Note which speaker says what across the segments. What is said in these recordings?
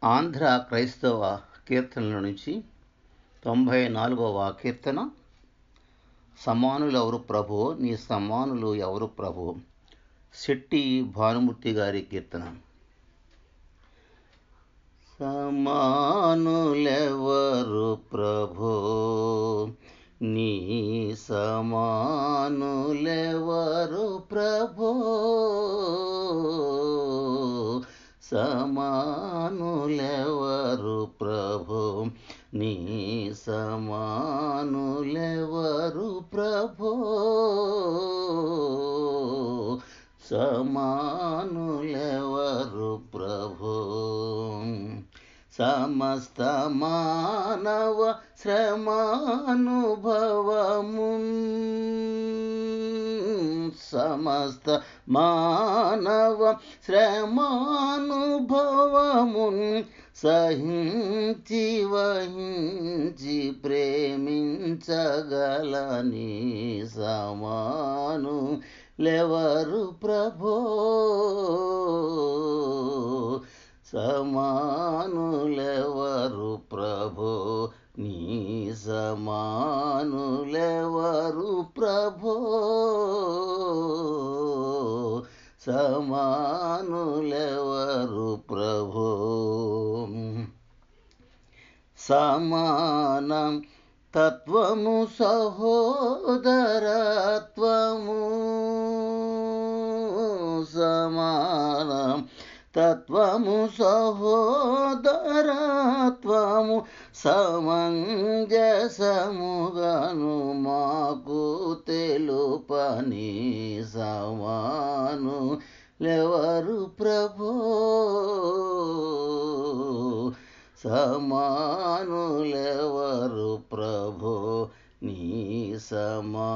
Speaker 1: ఆంధ్ర క్రైస్తవ కీర్తనల నుంచి 94వ కీర్తన. సమానులెవరు ప్రభువో, నీ సమానులు ఎవరు ప్రభువో. శెట్టి భానుమూర్తి గారి కీర్తన. సమానులెవరు ప్రభో, నీ సమానులెవరు ప్రభో. సమానులెవరు ప్రభో, నీ సమానులెవరు ప్రభో. సమానులెవరు ప్రభో. సమస్త మానవ శ్రమానుభవమున్, సమస్త మానవ శ్రమానుభవమున్ సహించి వహించి ప్రేమించగలని సమానులెవరు ప్రభో. సమానులెవరు ప్రభో, నీ సమానులెవరు ప్రభో. సమానులెవరు ప్రభో. సమానం తత్వము సహోదరత్వము, సమానం తత్వము సహోదరత్వము సమంజసముగను మాకు తెలుపని సమానులెవరు ప్రభో. సమానులెవరు ప్రభో, నీ సమానులెవరు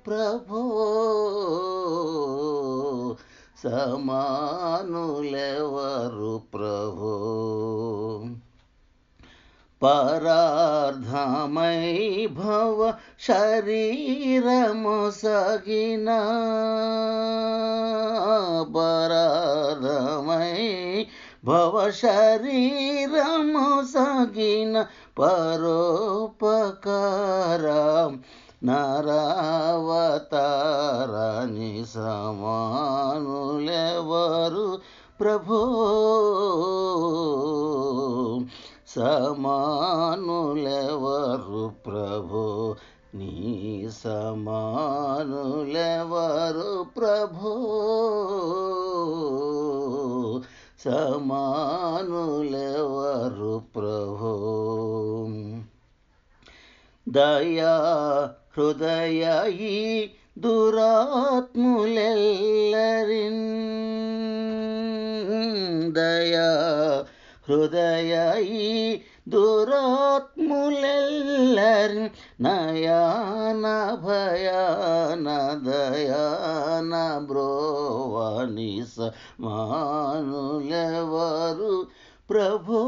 Speaker 1: ప్రభో. సమానులెవరు ప్రభో. పరార్థమై భవ శరీరము సగిన, పరార్థమై భవ శరీరము సగిన పరోపకారం నరావతారాని సమానులెవరు ప్రభో. సమానులెవరు ప్రభో, నీ సమానులెవరు ప్రభో. సమానులెవరు ప్రభో. దయా హృదయీ దురాత్ములెల్లరిన్, దయా హృదయీ దురాత్ములెల్లరిన్ నయాన భయాన దయాన బ్రోవని సమానులెవరు ప్రభో.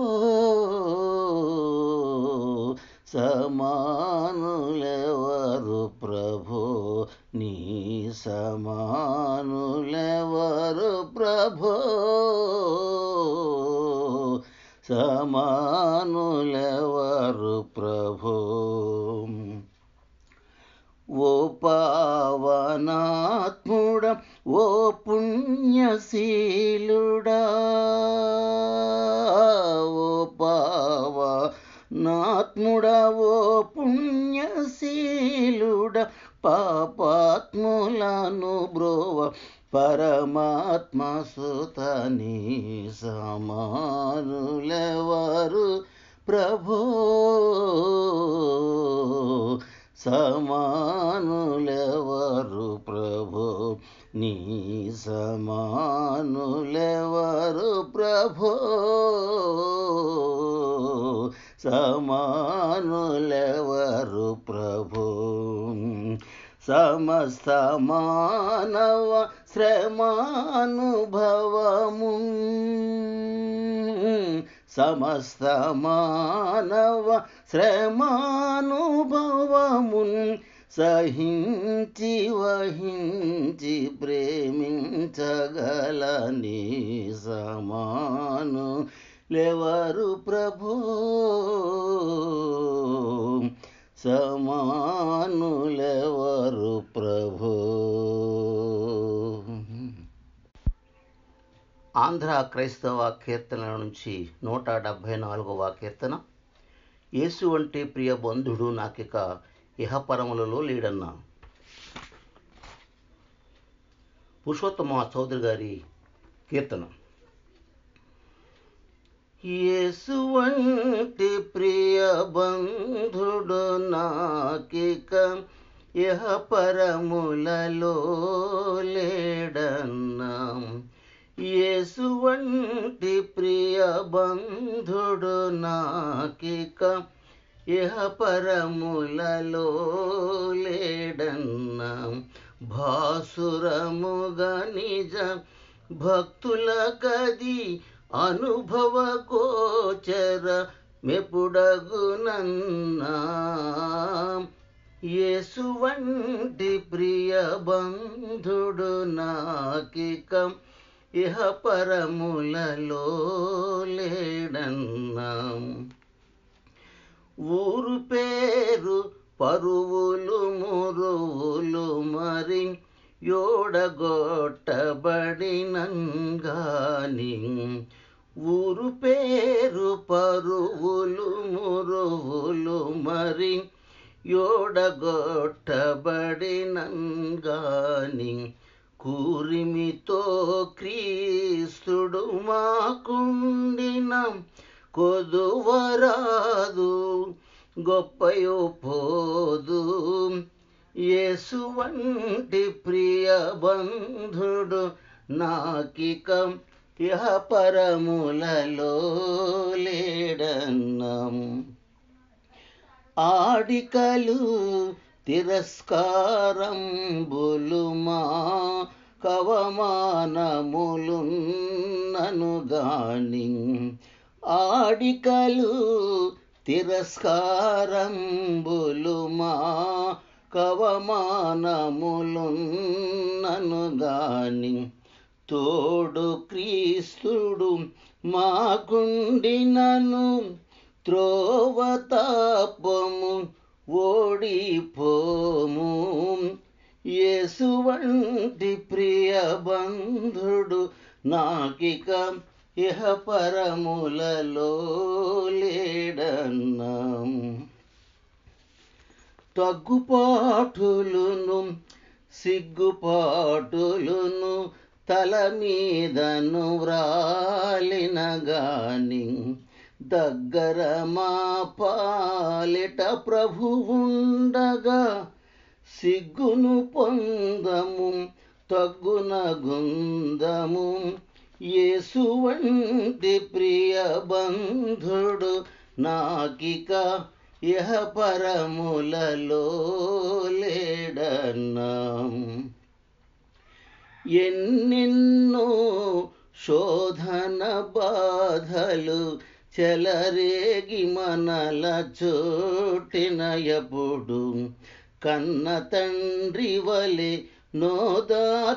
Speaker 1: సమానులెవరు ప్రభో, నీ సమానులెవరు ప్రభో. సమానులెవరు ప్రభో. ఓ పావనాత్ముడ, ఓ పుణ్యశీలుడా, ఓ పావనాత్ముడా, ఓ పుణ్యశీలుడ, పాపాత్ములను బ్రోవ పరమాత్మ సుతని సమానులెవరు ప్రభో. సమానులెవరు ప్రభో, నీ సమానులెవరు ప్రభో. సమానులెవరు ప్రభో. సమస్త మానవ శ్రమానుభవము, సమస్త మానవ శ్రమానుభవము సహించి వహించి ప్రేమించగలని సమానులెవరు ప్రభు, సమానులెవరు ప్రభు. ఆంధ్ర క్రైస్తవ కీర్తనల నుంచి 174వ కీర్తన. యేసు అంటే ప్రియ బంధుడు నాకిక ఇహపరములలో లేడన్నా. పురుషోత్తమ చౌదరి గారి కీర్తన. యేసు వంటి ప్రియ బంధుడు నాకిక ఇహపరములలో లేడన్నా. యేసు వంటి ప్రియ బంధుడు నాకిక ఇహపరములలో లేడన్నా. భాసురముగా నిజ భక్తుల కది అనుభవ గోచర మెపుడగునన్నా. యేసు వంటి ప్రియ బంధుడు నాకిక ఇహపరములలో లేడన్నా. ఊరు పేరు పరువులు మురువులు మరి యోడగొట్టబడినంగాని. ఊరు పేరు పరువులు మురువులు మరి యోడగొట్టబడినంగాని. కూరిమితో క్రీస్తుడు మాకుండిన కొదువరాదు గొప్పయో పోదు. యేసు వంటి ప్రియ బంధుడు నాకిక ఇహపరములలో లేడన్నా. ఆడికలు తిరస్కారంబులు మా కవమానములున్నను గాని. ఆడికలు తిరస్కారంబులు మా కవమానములున్నను గాని. తోడు క్రీస్తుడు మాకుండినను త్రోవతాపము ఓడిపోము. యేసు వంటి ప్రియ బంధుడు నాకిక ఇహపరములలో లేడన్నా. తగ్గుపాటులును సిగ్గుపాటులును తల మీదను వ్రాలిన గాని. దగ్గర మా పాలిట ప్రభువుండగా సిగ్గును పొందము తగ్గున గుందము. యేసు వంటి ప్రియ బంధుడు నాకిక ఇహపరములలో లేడన్నా. ఎన్నెన్నో శోధన బాధలు చెలరేగి మనల చోటిన ఎప్పుడు. కన్న తండ్రి వలె నోదాచుచుతన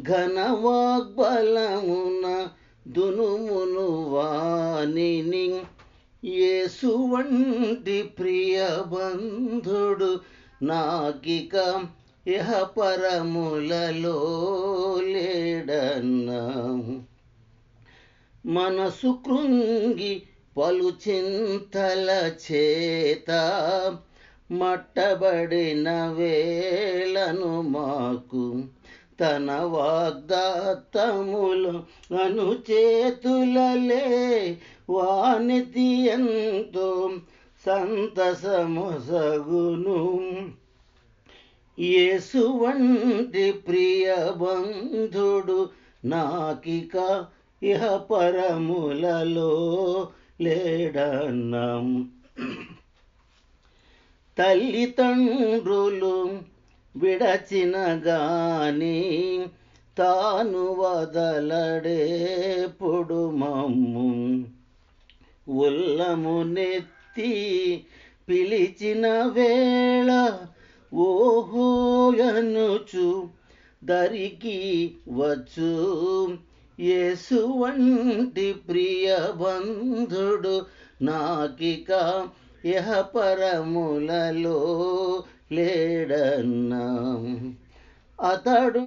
Speaker 1: ఘనవాగ్బలమున దునుమును వానిని. యేసు వంటి ప్రియ బంధుడు నాకిక ఇహపరములలో లేడన్నా. మనసు కృంగి పలు చింతల చేత మట్టబడిన వేళను మాకు. తన వాగ్దాత్తములు అనుచేతులలే వానితి ఎంతో సంతసమొసగును. యేసు వంటి ప్రియ బంధుడు నాకిక ఇహపరములలో లేడన్నా. తల్లిదండ్రులు విడచిన గాని తాను వదలడేప్పుడు మమ్ము. ఉల్లమునెత్తి పిలిచిన వేళ ఓహోయనుచు దరికి వచ్చు. యేసు వంటి ప్రియ బంధుడు నాకిక ఇహపరములలో లేడన్నా. అతడు